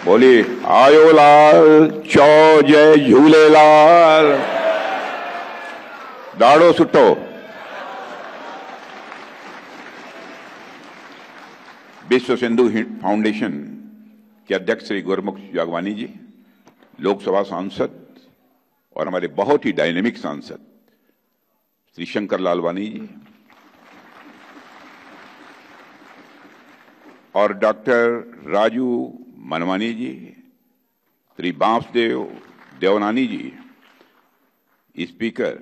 बोली आयो लाल चौ जय झूलेलाल। दाड़ो सुठो। विश्व सिंधु फाउंडेशन के अध्यक्ष श्री गुरमुख जागवानी जी, लोकसभा सांसद और हमारे बहुत ही डायनेमिक सांसद श्री शंकर लालवानी जी और डॉक्टर राजू मनवानी जी, श्री बांसदेव देवनानी जी, स्पीकर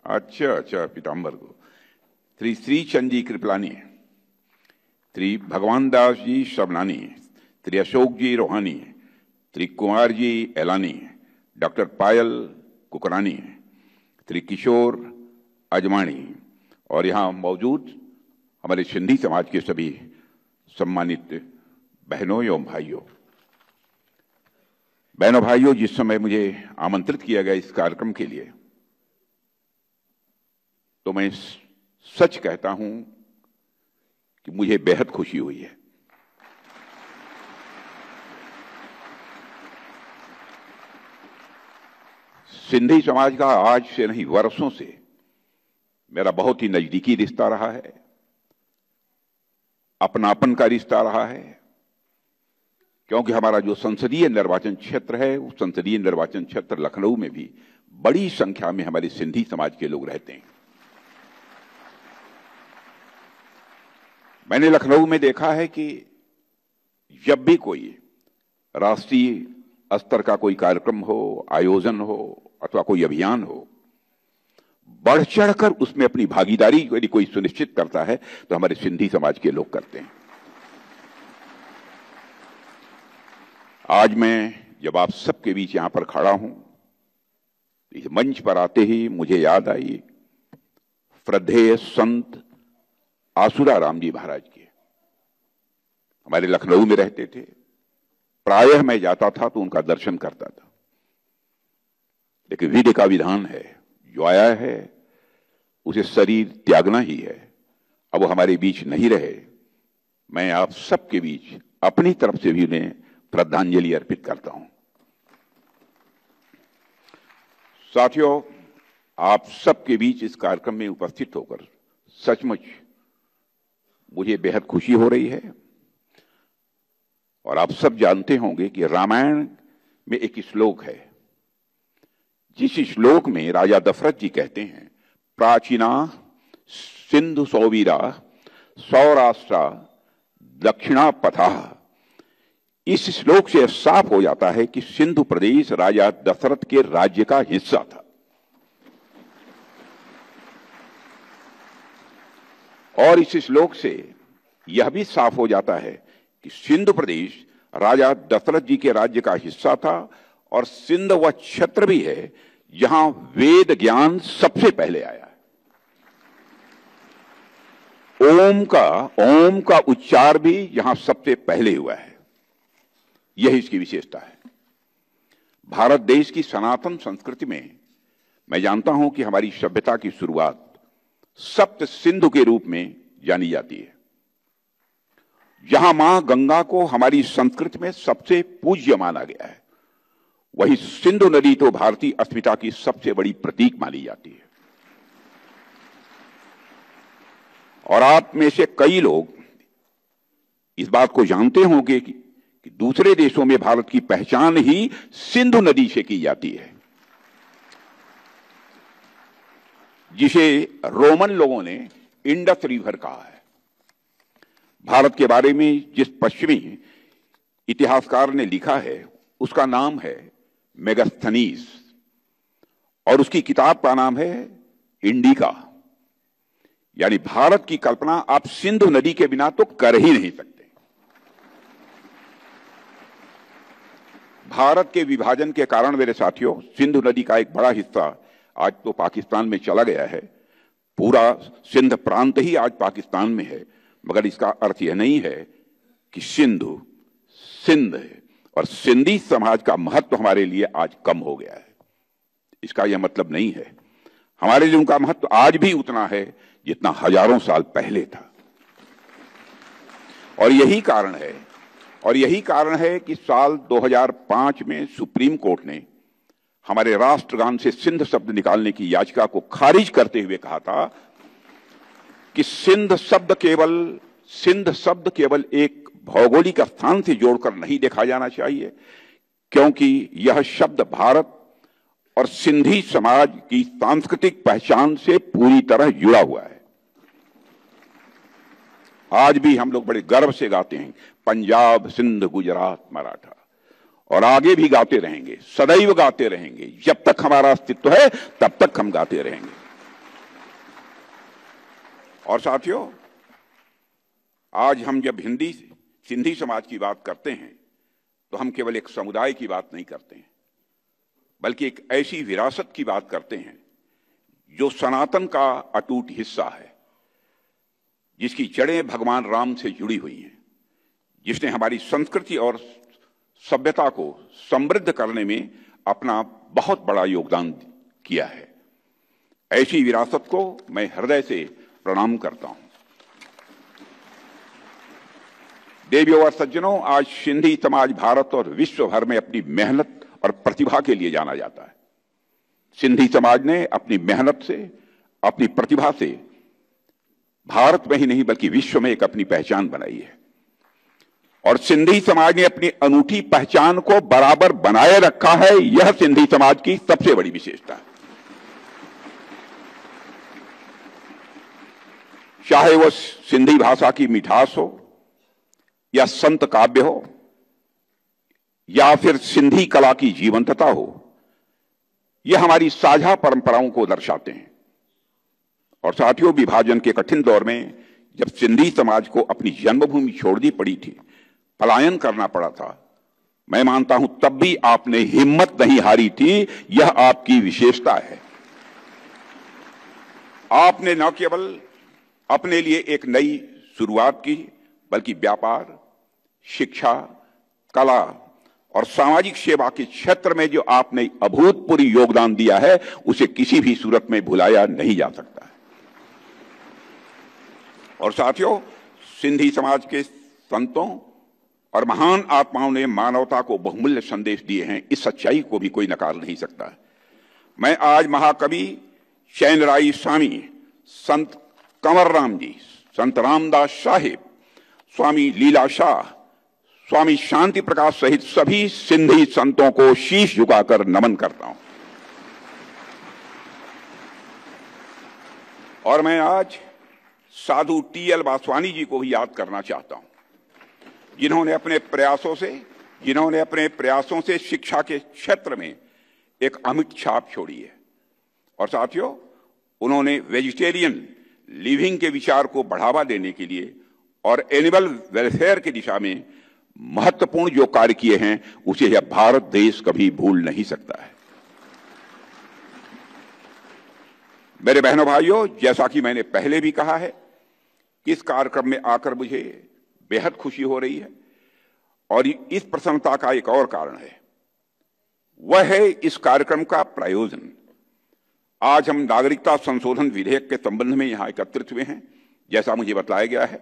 अच्छा पीताम्बर को, श्री श्रीचंद जी कृपलानी, श्री भगवान दास जी शबनानी, श्री अशोक जी रोहानी, श्री कुमार जी एलानी, डॉक्टर पायल कुकरानी, श्री किशोर अजमानी और यहाँ मौजूद हमारे सिंधी समाज के सभी सम्मानित बहनों एवं भाइयों, जिस समय मुझे आमंत्रित किया गया इस कार्यक्रम के लिए, तो मैं सच कहता हूं कि मुझे बेहद खुशी हुई है। सिंधी समाज का आज से नहीं वर्षों से मेरा बहुत ही नजदीकी रिश्ता रहा है, अपनापन का रिश्ता रहा है, क्योंकि हमारा जो संसदीय निर्वाचन क्षेत्र है, उस संसदीय निर्वाचन क्षेत्र लखनऊ में भी बड़ी संख्या में हमारे सिंधी समाज के लोग रहते हैं। मैंने लखनऊ में देखा है कि जब भी कोई राष्ट्रीय स्तर का कोई कार्यक्रम हो, आयोजन हो अथवा कोई अभियान हो, बढ़ चढ़कर उसमें अपनी भागीदारी यदि कोई सुनिश्चित करता है तो हमारे सिंधी समाज के लोग करते हैं। आज मैं जब आप सबके बीच यहां पर खड़ा हूं, इस मंच पर आते ही मुझे याद आई श्रद्धेय संत आसुराराम जी महाराज के। हमारे लखनऊ में रहते थे, प्रायः मैं जाता था तो उनका दर्शन करता था, लेकिन विधि का विधान है, जो आया है उसे शरीर त्यागना ही है। अब वो हमारे बीच नहीं रहे, मैं आप सबके बीच अपनी तरफ से भी उन्हें श्रद्धांजलि अर्पित करता हूं। साथियों, आप सबके बीच इस कार्यक्रम में उपस्थित होकर सचमुच मुझे बेहद खुशी हो रही है। और आप सब जानते होंगे कि रामायण में एक श्लोक है, जिस श्लोक में राजा दशरथ जी कहते हैं, प्राचीना सिंधु सौवीरा सौराष्ट्रा दक्षिणा पथा। इस श्लोक से साफ हो जाता है कि सिंधु प्रदेश राजा दशरथ के राज्य का हिस्सा था। और इस श्लोक से यह भी साफ हो जाता है कि सिंधु प्रदेश राजा दशरथ जी के राज्य का हिस्सा था और सिंध वह क्षेत्र भी है जहां वेद ज्ञान सबसे पहले आया है। ओम का उच्चार भी यहां सबसे पहले हुआ है। यही इसकी विशेषता है। भारत देश की सनातन संस्कृति में मैं जानता हूं कि हमारी सभ्यता की शुरुआत सप्त सिंधु के रूप में जानी जाती है। जहां मां गंगा को हमारी संस्कृति में सबसे पूज्य माना गया है, वही सिंधु नदी तो भारतीय अस्मिता की सबसे बड़ी प्रतीक मानी जाती है। और आप में से कई लोग इस बात को जानते होंगे कि दूसरे देशों में भारत की पहचान ही सिंधु नदी से की जाती है, जिसे रोमन लोगों ने इंडस रिवर कहा है। भारत के बारे में जिस पश्चिमी इतिहासकार ने लिखा है उसका नाम है मेगास्थनीज और उसकी किताब का नाम है इंडिका। यानी भारत की कल्पना आप सिंधु नदी के बिना तो कर ही नहीं सकते। भारत के विभाजन के कारण मेरे साथियों, सिंधु नदी का एक बड़ा हिस्सा आज तो पाकिस्तान में चला गया है। पूरा सिंध प्रांत ही आज पाकिस्तान में है, मगर इसका अर्थ यह नहीं है कि सिंधु सिंध है और सिंधी समाज का महत्व हमारे लिए आज कम हो गया है। इसका यह मतलब नहीं है। हमारे लिए उनका महत्व आज भी उतना है जितना हजारों साल पहले था। और यही कारण है कि साल 2005 में सुप्रीम कोर्ट ने हमारे राष्ट्रगान से सिंध शब्द निकालने की याचिका को खारिज करते हुए कहा था कि सिंध शब्द केवल एक भौगोलिक स्थान से जोड़कर नहीं देखा जाना चाहिए, क्योंकि यह शब्द भारत और सिंधी समाज की सांस्कृतिक पहचान से पूरी तरह जुड़ा हुआ है। आज भी हम लोग बड़े गर्व से गाते हैं पंजाब, सिंध, गुजरात, मराठा, और आगे भी गाते रहेंगे, सदैव गाते रहेंगे। जब तक हमारा अस्तित्व है तब तक हम गाते रहेंगे। और साथियों, आज हम जब सिंधी समाज की बात करते हैं तो हम केवल एक समुदाय की बात नहीं करते हैं, बल्कि एक ऐसी विरासत की बात करते हैं जो सनातन का अटूट हिस्सा है, जिसकी जड़ें भगवान राम से जुड़ी हुई हैं, जिसने हमारी संस्कृति और सभ्यता को समृद्ध करने में अपना बहुत बड़ा योगदान किया है। ऐसी विरासत को मैं हृदय से प्रणाम करता हूं। देवियों और सज्जनों, आज सिंधी समाज भारत और विश्व भर में अपनी मेहनत और प्रतिभा के लिए जाना जाता है। सिंधी समाज ने अपनी मेहनत से, अपनी प्रतिभा से भारत में ही नहीं बल्कि विश्व में एक अपनी पहचान बनाई है, और सिंधी समाज ने अपनी अनूठी पहचान को बराबर बनाए रखा है। यह सिंधी समाज की सबसे बड़ी विशेषता है। चाहे वो सिंधी भाषा की मिठास हो, या संत काव्य हो, या फिर सिंधी कला की जीवंतता हो, यह हमारी साझा परंपराओं को दर्शाते हैं। और साथियों, विभाजन के कठिन दौर में जब सिंधी समाज को अपनी जन्मभूमि छोड़नी पड़ी थी, पलायन करना पड़ा था, मैं मानता हूं तब भी आपने हिम्मत नहीं हारी थी। यह आपकी विशेषता है। आपने न केवल अपने लिए एक नई शुरुआत की, बल्कि व्यापार, शिक्षा, कला और सामाजिक सेवा के क्षेत्र में जो आपने अभूतपूर्व योगदान दिया है, उसे किसी भी सूरत में भुलाया नहीं जा सकता है। और साथियों, सिंधी समाज के संतों और महान आत्माओं ने मानवता को बहुमूल्य संदेश दिए हैं। इस सच्चाई को भी कोई नकार नहीं सकता है। मैं आज महाकवि चैनराय स्वामी, संत कंवर राम जी, संत रामदास साहिब, स्वामी लीला शाह, स्वामी शांति प्रकाश सहित सभी सिंधी संतों को शीश झुकाकर नमन करता हूं। और मैं आज साधु टी.एल. वासवानी जी को भी याद करना चाहता हूं, जिन्होंने अपने प्रयासों से शिक्षा के क्षेत्र में एक अमिट छाप छोड़ी है। और साथियों, उन्होंने वेजिटेरियन लिविंग के विचार को बढ़ावा देने के लिए और एनिमल वेलफेयर की दिशा में महत्वपूर्ण जो कार्य किए हैं, उसे यह भारत देश कभी भूल नहीं सकता है। मेरे बहनों भाइयों, जैसा कि मैंने पहले भी कहा है कि इस कार्यक्रम में आकर मुझे बेहद खुशी हो रही है, और इस प्रसन्नता का एक और कारण है, वह है इस कार्यक्रम का प्रायोजन। आज हम नागरिकता संशोधन विधेयक के संबंध में यहां एकत्रित हुए हैं। जैसा मुझे बताया गया है,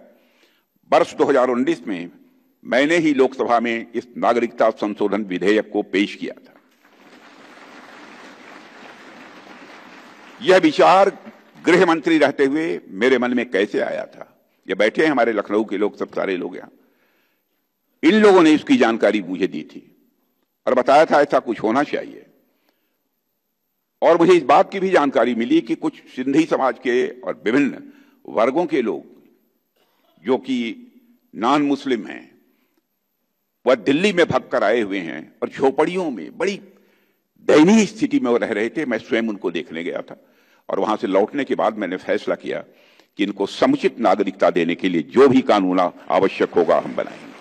वर्ष 2019 में मैंने ही लोकसभा में इस नागरिकता संशोधन विधेयक को पेश किया था। यह विचार गृह मंत्री रहते हुए मेरे मन में कैसे आया था? ये बैठे हैं हमारे लखनऊ के लोग, सब सारे लोग यहां, इन लोगों ने इसकी जानकारी मुझे दी थी और बताया था ऐसा कुछ होना चाहिए। और मुझे इस बात की भी जानकारी मिली कि कुछ सिंधी समाज के और विभिन्न वर्गों के लोग जो कि नॉन मुस्लिम हैं, वह दिल्ली में भाग कर आए हुए हैं और झोपड़ियों में बड़ी दयनीय स्थिति में वो रह रहे थे। मैं स्वयं उनको देखने गया था, और वहां से लौटने के बाद मैंने फैसला किया कि इनको समुचित नागरिकता देने के लिए जो भी कानून आवश्यक होगा हम बनाएंगे।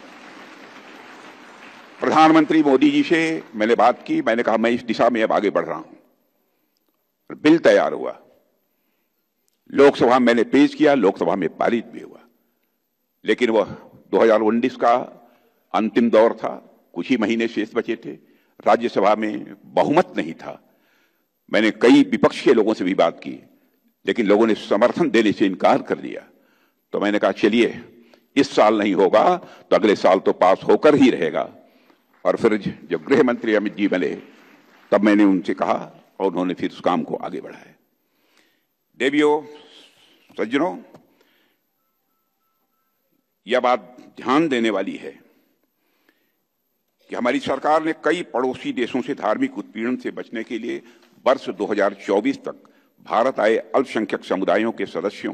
प्रधानमंत्री मोदी जी से मैंने बात की, मैंने कहा मैं इस दिशा में अब आगे बढ़ रहा हूं। बिल तैयार हुआ, लोकसभा में मैंने पेश किया, लोकसभा में पारित भी हुआ। लेकिन वह 2019 का अंतिम दौर था, कुछ ही महीने शेष बचे थे, राज्यसभा में बहुमत नहीं था। मैंने कई विपक्ष के लोगों से भी बात की, लेकिन लोगों ने समर्थन देने से इनकार कर दिया। तो मैंने कहा चलिए इस साल नहीं होगा तो अगले साल तो पास होकर ही रहेगा। और फिर जब गृह मंत्री अमित जी मिले तब मैंने उनसे कहा और उन्होंने फिर उस काम को आगे बढ़ाया। देवियों, सज्जनों, यह बात ध्यान देने वाली है कि हमारी सरकार ने कई पड़ोसी देशों से धार्मिक उत्पीड़न से बचने के लिए वर्ष 2024 तक भारत आए अल्पसंख्यक समुदायों के सदस्यों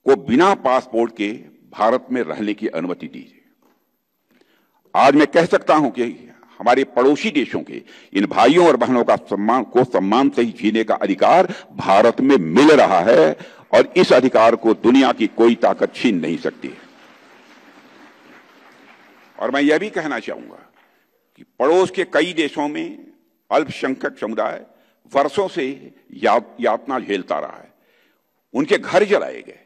को बिना पासपोर्ट के भारत में रहने की अनुमति दी है। आज मैं कह सकता हूं कि हमारे पड़ोसी देशों के इन भाइयों और बहनों का सम्मान से ही जीने का अधिकार भारत में मिल रहा है और इस अधिकार को दुनिया की कोई ताकत छीन नहीं सकती है। और मैं यह भी कहना चाहूंगा कि पड़ोस के कई देशों में अल्पसंख्यक समुदाय वर्षों से यातना झेलता रहा है। उनके घर जलाए गए,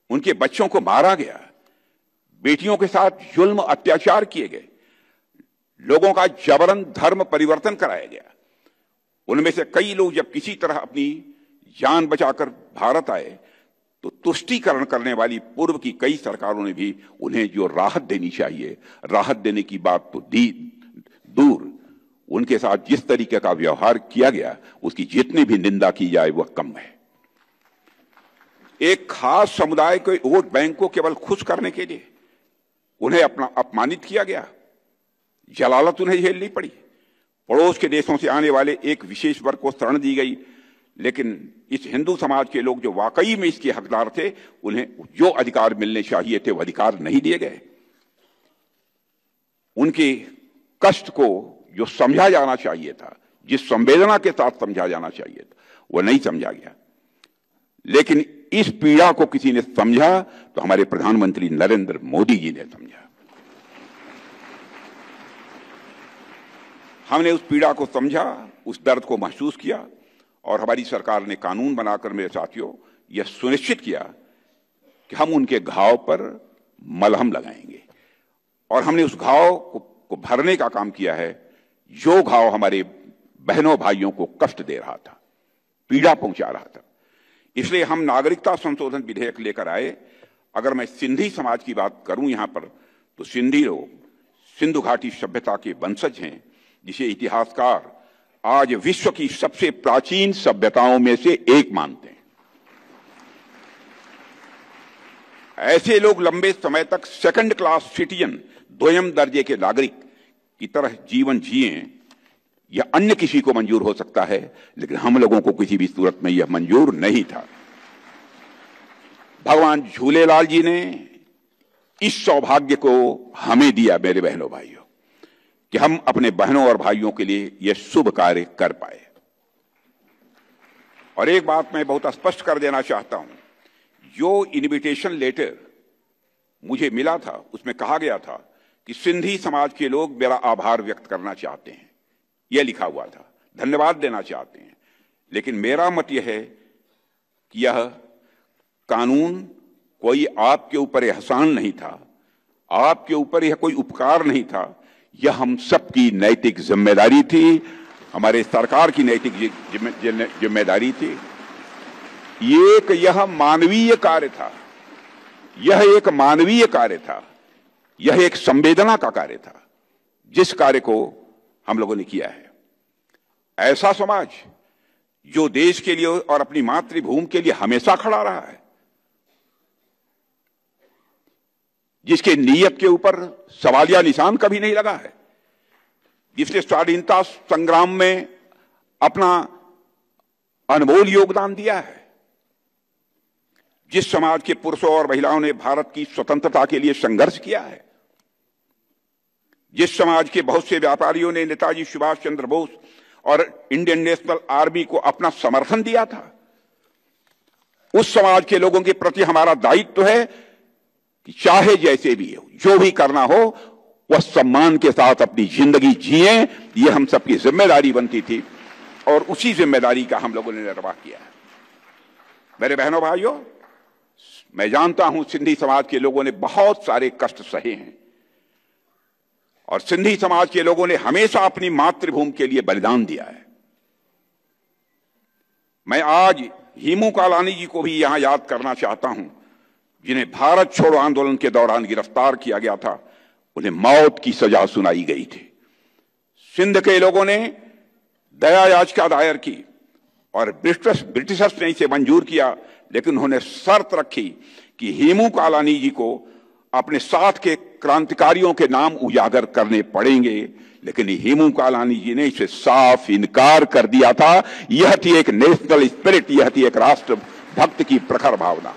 उनके बच्चों को मारा गया, बेटियों के साथ जुल्म अत्याचार किए गए, लोगों का जबरन धर्म परिवर्तन कराया गया। उनमें से कई लोग जब किसी तरह अपनी जान बचाकर भारत आए तो तुष्टीकरण करने वाली पूर्व की कई सरकारों ने भी उन्हें जो राहत देनी चाहिए, राहत देने की बात तो दी दूर, उनके साथ जिस तरीके का व्यवहार किया गया उसकी जितनी भी निंदा की जाए वह कम है। एक खास समुदाय के वोट बैंक को केवल खुश करने के लिए उन्हें अपना अपमानित किया गया, जलालत उन्हें झेलनी पड़ी। पड़ोस के देशों से आने वाले एक विशेष वर्ग को शरण दी गई, लेकिन इस हिंदू समाज के लोग जो वाकई में इसके हकदार थे उन्हें जो अधिकार मिलने चाहिए थे वो अधिकार नहीं दिए गए। उनके कष्ट को जो समझा जाना चाहिए था, जिस संवेदना के साथ समझा जाना चाहिए था, वो नहीं समझा गया। लेकिन इस पीड़ा को किसी ने समझा तो हमारे प्रधानमंत्री नरेंद्र मोदी जी ने समझा। हमने उस पीड़ा को समझा, उस दर्द को महसूस किया और हमारी सरकार ने कानून बनाकर, मेरे साथियों, यह सुनिश्चित किया कि हम उनके घाव पर मलहम लगाएंगे और हमने उस घाव को भरने का काम किया है जो घाव हमारे बहनों भाइयों को कष्ट दे रहा था, पीड़ा पहुंचा रहा था। इसलिए हम नागरिकता संशोधन विधेयक लेकर आए। अगर मैं सिंधी समाज की बात करूं यहां पर, तो सिंधी लोग सिंधु घाटी सभ्यता के वंशज हैं, जिसे इतिहासकार आज विश्व की सबसे प्राचीन सभ्यताओं में से एक मानते हैं। ऐसे लोग लंबे समय तक सेकंड क्लास सिटीजन, द्वयम दर्जे के नागरिक की तरह जीवन जिए, यह अन्य किसी को मंजूर हो सकता है, लेकिन हम लोगों को किसी भी सूरत में यह मंजूर नहीं था। भगवान झूलेलाल जी ने इस सौभाग्य को हमें दिया, मेरे बहनों भाइयों, कि हम अपने बहनों और भाइयों के लिए यह शुभ कार्य कर पाए। और एक बात मैं बहुत स्पष्ट कर देना चाहता हूं, जो इनविटेशन लेटर मुझे मिला था उसमें कहा गया था कि सिंधी समाज के लोग मेरा आभार व्यक्त करना चाहते हैं, यह लिखा हुआ था, धन्यवाद देना चाहते हैं। लेकिन मेरा मत यह है कि यह कानून कोई आपके ऊपर एहसान नहीं था, आपके ऊपर यह कोई उपकार नहीं था, यह हम सबकी नैतिक जिम्मेदारी थी, हमारे सरकार की नैतिक जिम्मेदारी थी। यह मानवीय कार्य था, यह एक मानवीय कार्य था, यह एक संवेदना का कार्य था, जिस कार्य को हम लोगों ने किया है। ऐसा समाज जो देश के लिए और अपनी मातृभूमि के लिए हमेशा खड़ा रहा है, जिसके नीयत के ऊपर सवालिया निशान कभी नहीं लगा है, जिसने स्वाधीनता संग्राम में अपना अनमोल योगदान दिया है, जिस समाज के पुरुषों और महिलाओं ने भारत की स्वतंत्रता के लिए संघर्ष किया है, जिस समाज के बहुत से व्यापारियों ने नेताजी सुभाष चंद्र बोस और इंडियन नेशनल आर्मी को अपना समर्थन दिया था, उस समाज के लोगों के प्रति हमारा दायित्व है कि चाहे जैसे भी हो, जो भी करना हो, वह सम्मान के साथ अपनी जिंदगी जिए। ये हम सबकी जिम्मेदारी बनती थी और उसी जिम्मेदारी का हम लोगों ने निर्वाह किया है। मेरे बहनों भाइयों, मैं जानता हूं सिंधी समाज के लोगों ने बहुत सारे कष्ट सहे हैं और सिंधी समाज के लोगों ने हमेशा अपनी मातृभूमि के लिए बलिदान दिया है। मैं आज हेमू कालानी जी को भी यहां याद करना चाहता हूं, जिन्हें भारत छोड़ो आंदोलन के दौरान गिरफ्तार किया गया था, उन्हें मौत की सजा सुनाई गई थी। सिंध के लोगों ने दया याचिका दायर की और ब्रिटिशर्स ने इसे मंजूर किया, लेकिन उन्होंने शर्त रखी कि हेमू कालानी जी को अपने साथ के क्रांतिकारियों के नाम उजागर करने पड़ेंगे, लेकिन हेमू कालानी जी ने इसे साफ इनकार कर दिया था। यह थी एक नेशनल स्पिरिट, यह थी एक राष्ट्र भक्त की प्रखर भावना।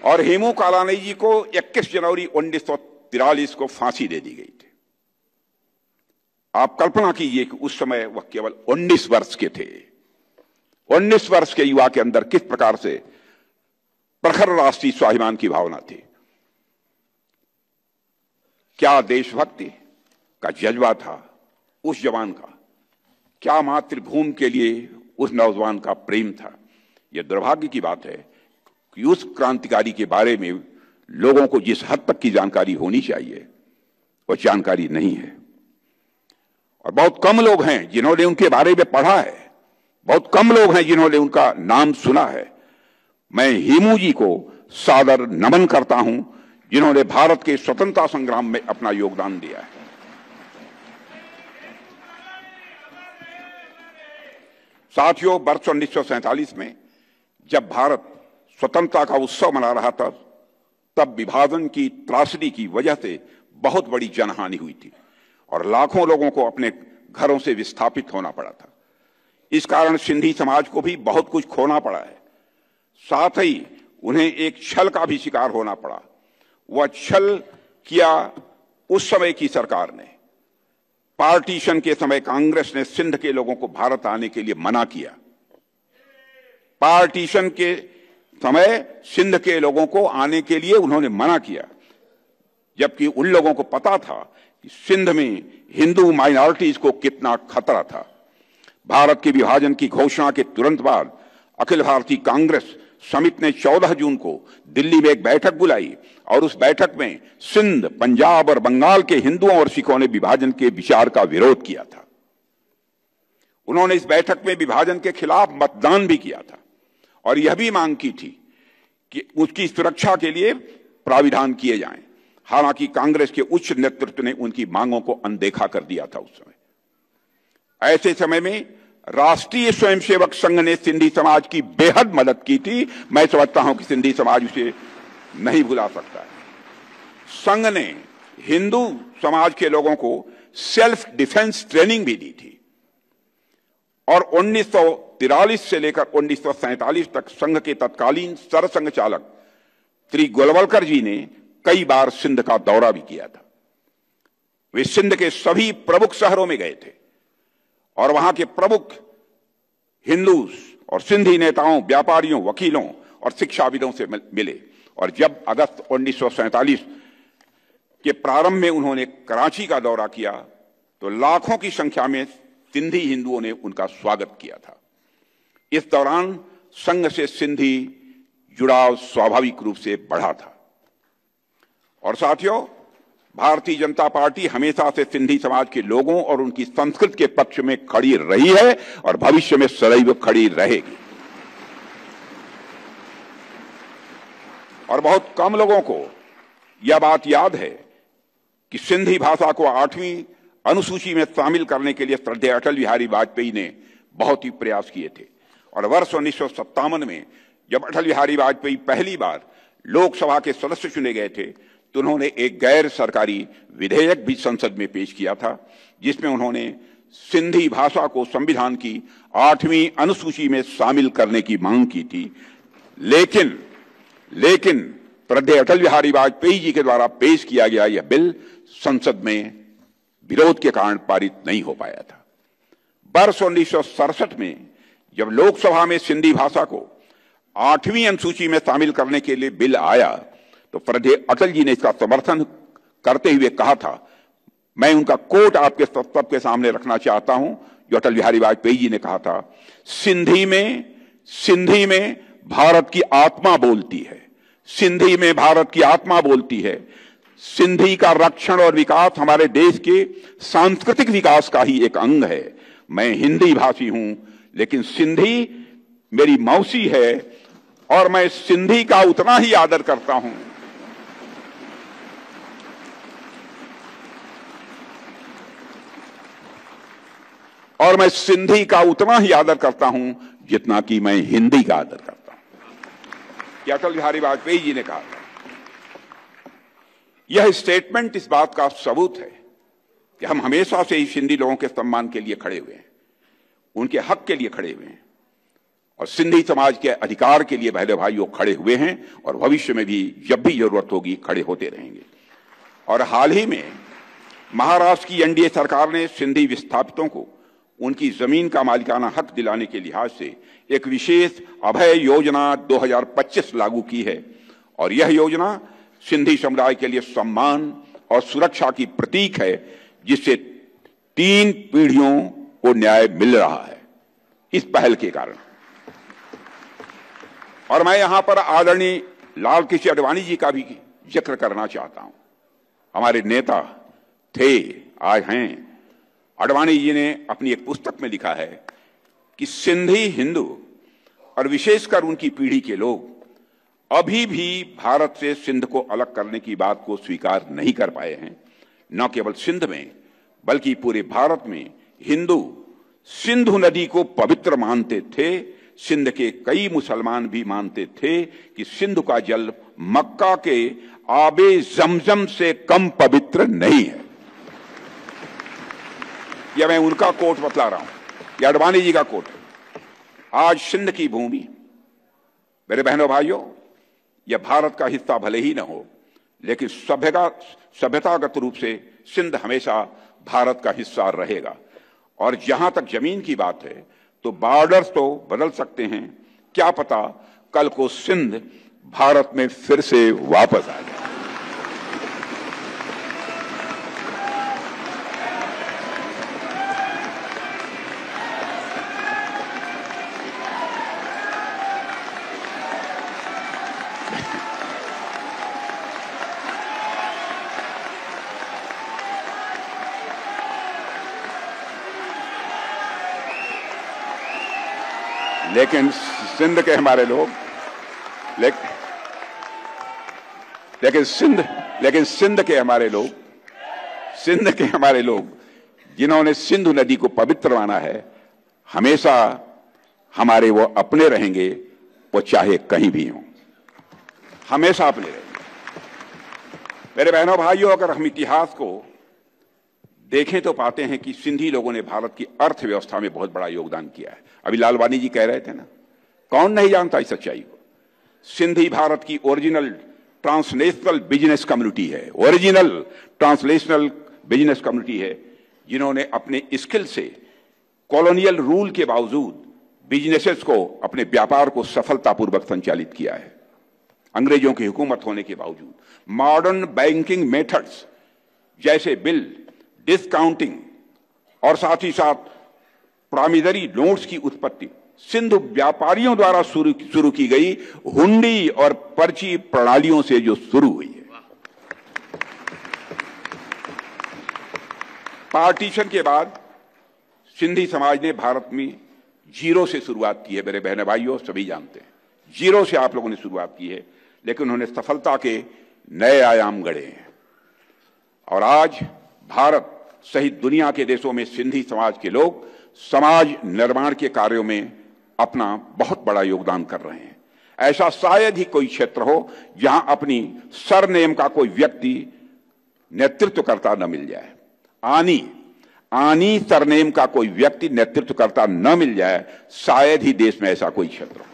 और हेमू कालानी जी को 21 जनवरी 1943 को फांसी दे दी गई थी। आप कल्पना कीजिए कि उस समय वह केवल 19 वर्ष के थे। 19 वर्ष के युवा के अंदर किस प्रकार से प्रखर राष्ट्रीय स्वाभिमान की भावना थी, क्या देशभक्ति का जज्बा था उस जवान का, क्या मातृभूमि के लिए उस नौजवान का प्रेम था। यह दुर्भाग्य की बात है कि उस क्रांतिकारी के बारे में लोगों को जिस हद तक की जानकारी होनी चाहिए वह जानकारी नहीं है, और बहुत कम लोग हैं जिन्होंने उनके बारे में पढ़ा है, बहुत कम लोग हैं जिन्होंने उनका नाम सुना है। मैं हेमू जी को सादर नमन करता हूं, जिन्होंने भारत के स्वतंत्रता संग्राम में अपना योगदान दिया है। साथियों, वर्ष 1947 में जब भारत स्वतंत्रता का उत्सव मना रहा था, तब विभाजन की त्रासदी की वजह से बहुत बड़ी जनहानि हुई थी और लाखों लोगों को अपने घरों से विस्थापित होना पड़ा था। इस कारण सिंधी समाज को भी बहुत कुछ खोना पड़ा है। साथ ही उन्हें एक छल का भी शिकार होना पड़ा। वह छल किया उस समय की सरकार ने। पार्टीशन के समय कांग्रेस ने सिंध के लोगों को भारत आने के लिए मना किया। पार्टीशन के समय सिंध के लोगों को आने के लिए उन्होंने मना किया, जबकि उन लोगों को पता था कि सिंध में हिंदू माइनॉरिटीज को कितना खतरा था। भारत के विभाजन की घोषणा के तुरंत बाद अखिल भारतीय कांग्रेस समिति ने 14 जून को दिल्ली में एक बैठक बुलाई और उस बैठक में सिंध, पंजाब और बंगाल के हिंदुओं और सिखों ने विभाजन के विचार का विरोध किया था। उन्होंने इस बैठक में विभाजन के खिलाफ मतदान भी किया था और यह भी मांग की थी कि उसकी सुरक्षा के लिए प्राविधान किए जाएं। हालांकि कांग्रेस के उच्च नेतृत्व ने उनकी मांगों को अनदेखा कर दिया था। उस समय ऐसे समय में राष्ट्रीय स्वयंसेवक संघ ने सिंधी समाज की बेहद मदद की थी। मैं समझता हूं कि सिंधी समाज उसे नहीं भुला सकता। संघ ने हिंदू समाज के लोगों को सेल्फ डिफेंस ट्रेनिंग भी दी थी और 1943 से लेकर 1947 तक संघ के तत्कालीन सरसंघ चालक श्री गोलवलकर जी ने कई बार सिंध का दौरा भी किया था। वे सिंध के सभी प्रमुख शहरों में गए थे और वहां के प्रमुख हिंदू और सिंधी नेताओं, व्यापारियों, वकीलों और शिक्षाविदों से मिले। और जब अगस्त 1947 के प्रारंभ में उन्होंने कराची का दौरा किया तो लाखों की संख्या में सिंधी हिंदुओं ने उनका स्वागत किया था। इस दौरान संघ से सिंधी जुड़ाव स्वाभाविक रूप से बढ़ा था। और साथियों, भारतीय जनता पार्टी हमेशा से सिंधी समाज के लोगों और उनकी संस्कृति के पक्ष में खड़ी रही है और भविष्य में सदैव खड़ी रहेगी। और बहुत कम लोगों को यह बात याद है कि सिंधी भाषा को 8वीं अनुसूची में शामिल करने के लिए श्रद्धेय अटल बिहारी वाजपेयी ने बहुत ही प्रयास किए थे। और वर्ष 1957 में जब अटल बिहारी वाजपेयी पहली बार लोकसभा के सदस्य चुने गए थे तो उन्होंने एक गैर सरकारी विधेयक भी संसद में पेश किया था, जिसमें उन्होंने सिंधी भाषा को संविधान की 8वीं अनुसूची में शामिल करने की मांग की थी। लेकिन श्रद्धेय अटल बिहारी वाजपेयी जी के द्वारा पेश किया गया यह बिल संसद में विरोध के कारण पारित नहीं हो पाया था। वर्ष 1967 में जब लोकसभा में सिंधी भाषा को 8वीं अनुसूची में शामिल करने के लिए बिल आया तो श्रद्धेय अटल जी ने इसका समर्थन करते हुए कहा था, मैं उनका कोट आपके सबके सामने रखना चाहता हूं, जो अटल बिहारी वाजपेयी जी ने कहा था, सिंधी में भारत की आत्मा बोलती है, सिंधी में भारत की आत्मा बोलती है। सिंधी का रक्षण और विकास हमारे देश के सांस्कृतिक विकास का ही एक अंग है। मैं हिंदी भाषी हूं, लेकिन सिंधी मेरी मौसी है और मैं सिंधी का उतना ही आदर करता हूं और मैं सिंधी का उतना ही आदर करता हूं जितना कि मैं हिंदी का आदर करता हूं। ये अटल बिहारी वाजपेयी जी ने कहा था। यह स्टेटमेंट इस बात का सबूत है कि हम हमेशा से ही सिंधी लोगों के सम्मान के लिए खड़े हुए हैं, उनके हक के लिए खड़े हुए हैं और सिंधी समाज के अधिकार के लिए बहनों भाइयों खड़े हुए हैं और भविष्य में भी जब भी जरूरत होगी खड़े होते रहेंगे। और हाल ही में महाराष्ट्र की एनडीए सरकार ने सिंधी विस्थापितों को उनकी जमीन का मालिकाना हक दिलाने के लिहाज से एक विशेष अभय योजना 2025 लागू की है और यह योजना सिंधी समुदाय के लिए सम्मान और सुरक्षा की प्रतीक है, जिससे 3 पीढ़ियों को न्याय मिल रहा है इस पहल के कारण। और मैं यहां पर आदरणीय लाल कृष्ण आडवाणी जी का भी जिक्र करना चाहता हूं। हमारे नेता थे, आज हैं। आडवाणी जी ने अपनी एक पुस्तक में लिखा है कि सिंधी हिंदू और विशेषकर उनकी पीढ़ी के लोग अभी भी भारत से सिंध को अलग करने की बात को स्वीकार नहीं कर पाए हैं। न केवल सिंध में बल्कि पूरे भारत में हिंदू सिंधु नदी को पवित्र मानते थे। सिंध के कई मुसलमान भी मानते थे कि सिंधु का जल मक्का के आबे जमजम से कम पवित्र नहीं है। यह मैं उनका कोट बतला रहा हूं, यह आडवाणी जी का कोट है। आज सिंध की भूमि, मेरे बहनों भाइयों, यह भारत का हिस्सा भले ही न हो, लेकिन सभ्यतागत रूप से सिंध हमेशा भारत का हिस्सा रहेगा। और जहां तक जमीन की बात है तो बॉर्डर्स तो बदल सकते हैं, क्या पता कल को सिंध भारत में फिर से वापस आ जाए। लेकिन सिंध के हमारे लोग लेकिन सिंध के हमारे लोग जिन्होंने सिंधु नदी को पवित्र माना है, हमेशा हमारे वो अपने रहेंगे, वो चाहे कहीं भी हों, हमेशा अपने रहेंगे। मेरे बहनों भाइयों, अगर हम इतिहास को देखें तो पाते हैं कि सिंधी लोगों ने भारत की अर्थव्यवस्था में बहुत बड़ा योगदान किया है। अभी लालवानी जी कह रहे थे ना, कौन नहीं जानता इस सच्चाई को। सिंधी भारत की ओरिजिनल ट्रांसनेशनल बिजनेस कम्युनिटी है, ओरिजिनल ट्रांसलेशनल बिजनेस कम्युनिटी है, जिन्होंने अपने स्किल से कॉलोनियल रूल के बावजूद बिजनेसेस को, अपने व्यापार को सफलतापूर्वक संचालित किया है। अंग्रेजों की हुकूमत होने के बावजूद मॉडर्न बैंकिंग मेथड्स जैसे बिल डिस्काउंटिंग और साथ ही साथ प्रामिनरी नोट्स की उत्पत्ति सिंधु व्यापारियों द्वारा शुरू की गई हुंडी और पर्ची प्रणालियों से जो शुरू हुई है। पार्टीशन के बाद सिंधी समाज ने भारत में जीरो से शुरुआत की है। मेरे बहन भाइयों, सभी जानते हैं, जीरो से आप लोगों ने शुरुआत की है, लेकिन उन्होंने सफलता के नए आयाम गढ़े हैं। और आज भारत सहित दुनिया के देशों में सिंधी समाज के लोग समाज निर्माण के कार्यों में अपना बहुत बड़ा योगदान कर रहे हैं। ऐसा शायद ही कोई क्षेत्र हो जहां अपनी सरनेम का कोई व्यक्ति नेतृत्व करता न मिल जाए। आनी सरनेम का कोई व्यक्ति नेतृत्व करता न मिल जाए, शायद ही देश में ऐसा कोई क्षेत्र हो।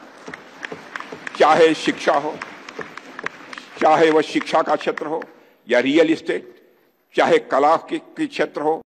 चाहे शिक्षा हो, चाहे वह शिक्षा का क्षेत्र हो या रियल एस्टेट, चाहे कला के क्षेत्र हो,